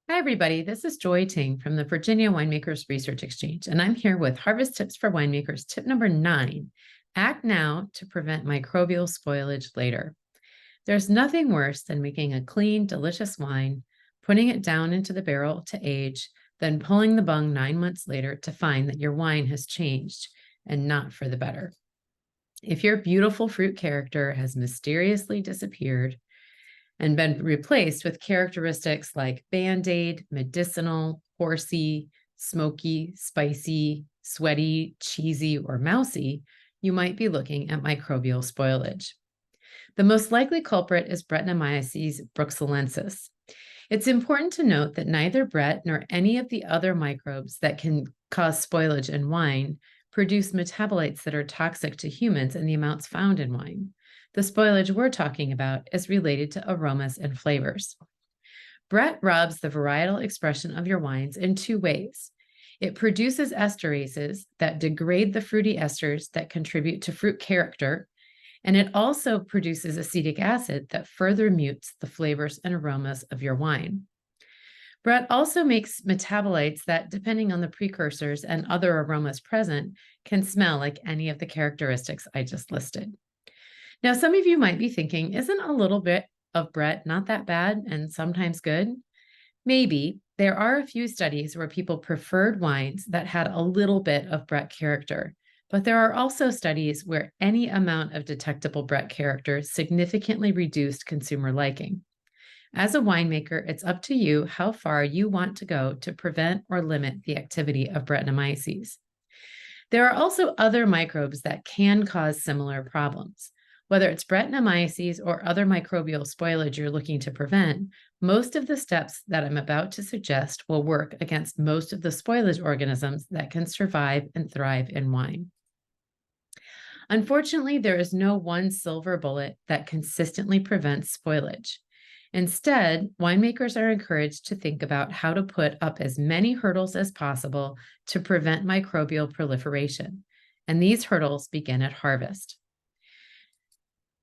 Hi, everybody. This is Joy Ting from the Virginia Winemakers Research Exchange, and I'm here with Harvest Tips for Winemakers. Tip number 9, act now to prevent microbial spoilage later. There's nothing worse than making a clean, delicious wine, putting it down into the barrel to age, then pulling the bung 9 months later to find that your wine has changed and not for the better. If your beautiful fruit character has mysteriously disappeared, and been replaced with characteristics like Band-Aid, medicinal, horsey, smoky, spicy, sweaty, cheesy, or mousy, you might be looking at microbial spoilage. The most likely culprit is Brettanomyces bruxellensis. It's important to note that neither Brett nor any of the other microbes that can cause spoilage in wine produce metabolites that are toxic to humans in the amounts found in wine. The spoilage we're talking about is related to aromas and flavors. Brett robs the varietal expression of your wines in 2 ways. It produces esterases that degrade the fruity esters that contribute to fruit character, and it also produces acetic acid that further mutes the flavors and aromas of your wine. Brett also makes metabolites that, depending on the precursors and other aromas present, can smell like any of the characteristics I just listed. Now, some of you might be thinking, isn't a little bit of Brett not that bad and sometimes good? Maybe. There are a few studies where people preferred wines that had a little bit of Brett character, but there are also studies where any amount of detectable Brett character significantly reduced consumer liking. As a winemaker, it's up to you how far you want to go to prevent or limit the activity of Brettanomyces. There are also other microbes that can cause similar problems. Whether it's Brettanomyces or other microbial spoilage you're looking to prevent, most of the steps that I'm about to suggest will work against most of the spoilage organisms that can survive and thrive in wine. Unfortunately, there is no one silver bullet that consistently prevents spoilage. Instead, winemakers are encouraged to think about how to put up as many hurdles as possible to prevent microbial proliferation. And these hurdles begin at harvest.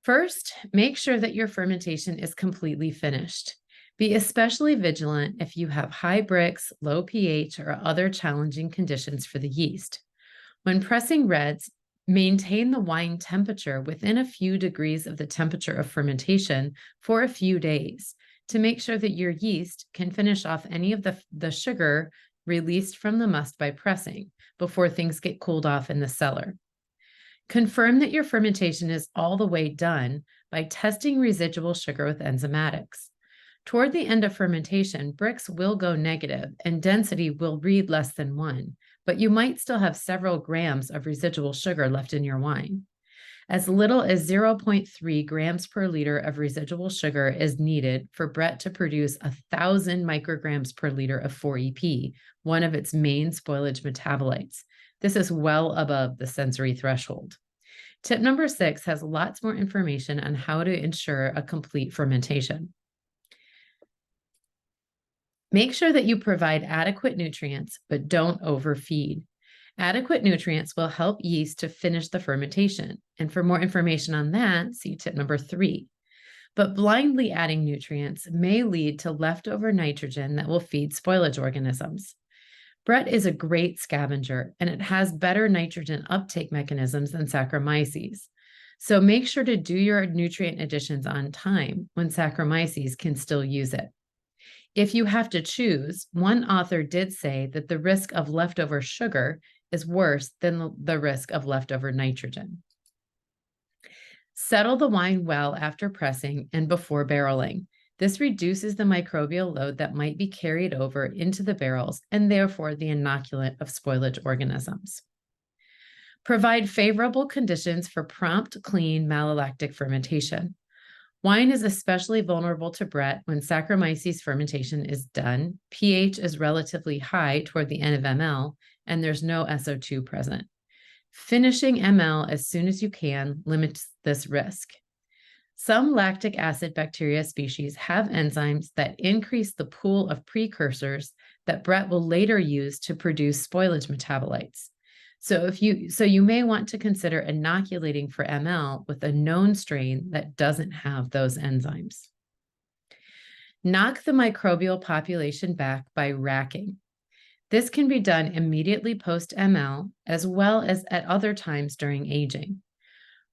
First, make sure that your fermentation is completely finished. Be especially vigilant if you have high Brix, low pH, or other challenging conditions for the yeast. When pressing reds, maintain the wine temperature within a few degrees of the temperature of fermentation for a few days to make sure that your yeast can finish off any of the sugar released from the must by pressing before things get cooled off in the cellar. Confirm that your fermentation is all the way done by testing residual sugar with enzymatics. Toward the end of fermentation, Brix will go negative and density will read less than 1, but you might still have several grams of residual sugar left in your wine. As little as 0.3 grams per liter of residual sugar is needed for Brett to produce 1,000 micrograms per liter of 4-EP, one of its main spoilage metabolites. This is well above the sensory threshold. Tip number 6 has lots more information on how to ensure a complete fermentation. Make sure that you provide adequate nutrients, but don't overfeed. Adequate nutrients will help yeast to finish the fermentation. And for more information on that, see tip number 3. But blindly adding nutrients may lead to leftover nitrogen that will feed spoilage organisms. Brett is a great scavenger, and it has better nitrogen uptake mechanisms than Saccharomyces. So make sure to do your nutrient additions on time when Saccharomyces can still use it. If you have to choose, one author did say that the risk of leftover sugar is worse than the risk of leftover nitrogen. Settle the wine well after pressing and before barreling. This reduces the microbial load that might be carried over into the barrels and therefore the inoculant of spoilage organisms. Provide favorable conditions for prompt, clean, malolactic fermentation. Wine is especially vulnerable to Brett when Saccharomyces fermentation is done, pH is relatively high toward the end of ML, and there's no SO2 present. Finishing ML as soon as you can limits this risk. Some lactic acid bacteria species have enzymes that increase the pool of precursors that Brett will later use to produce spoilage metabolites. So you may want to consider inoculating for ML with a known strain that doesn't have those enzymes. Knock the microbial population back by racking. This can be done immediately post-ML as well as at other times during aging.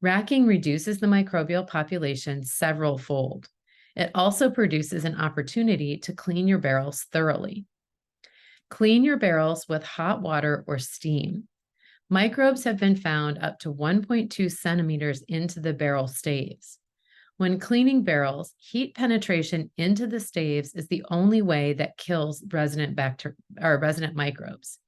Racking reduces the microbial population several-fold. It also produces an opportunity to clean your barrels thoroughly. Clean your barrels with hot water or steam. Microbes have been found up to 1.2 centimeters into the barrel staves. When cleaning barrels, heat penetration into the staves is the only way that kills resident microbes.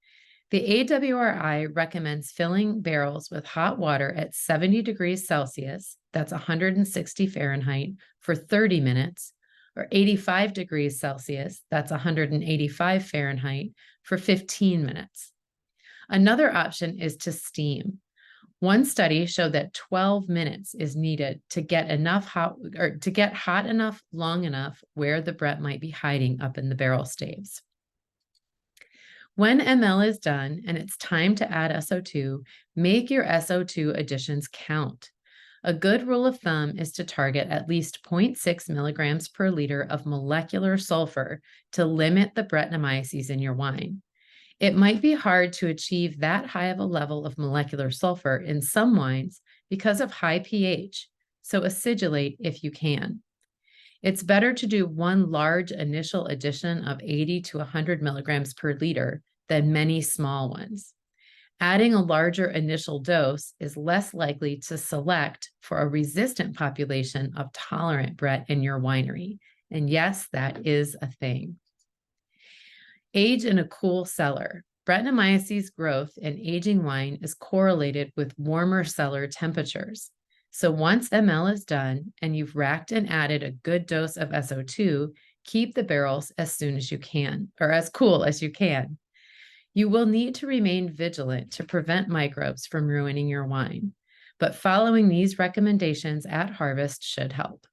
The AWRI recommends filling barrels with hot water at 70 degrees Celsius, that's 160 Fahrenheit, for 30 minutes, or 85 degrees Celsius, that's 185 Fahrenheit, for 15 minutes. Another option is to steam. One study showed that 12 minutes is needed to get hot enough long enough where the Brett might be hiding up in the barrel staves. When ML is done and it's time to add SO2, make your SO2 additions count. A good rule of thumb is to target at least 0.6 milligrams per liter of molecular sulfur to limit the Brettanomyces in your wine. It might be hard to achieve that high of a level of molecular sulfur in some wines because of high pH, so acidulate if you can. It's better to do one large initial addition of 80 to 100 milligrams per liter than many small ones. Adding a larger initial dose is less likely to select for a resistant population of tolerant Brett in your winery. And yes, that is a thing. Age in a cool cellar. Brettanomyces growth in aging wine is correlated with warmer cellar temperatures. So once ML is done and you've racked and added a good dose of SO2, keep the barrels as soon as you can, or as cool as you can. You will need to remain vigilant to prevent microbes from ruining your wine, but following these recommendations at harvest should help.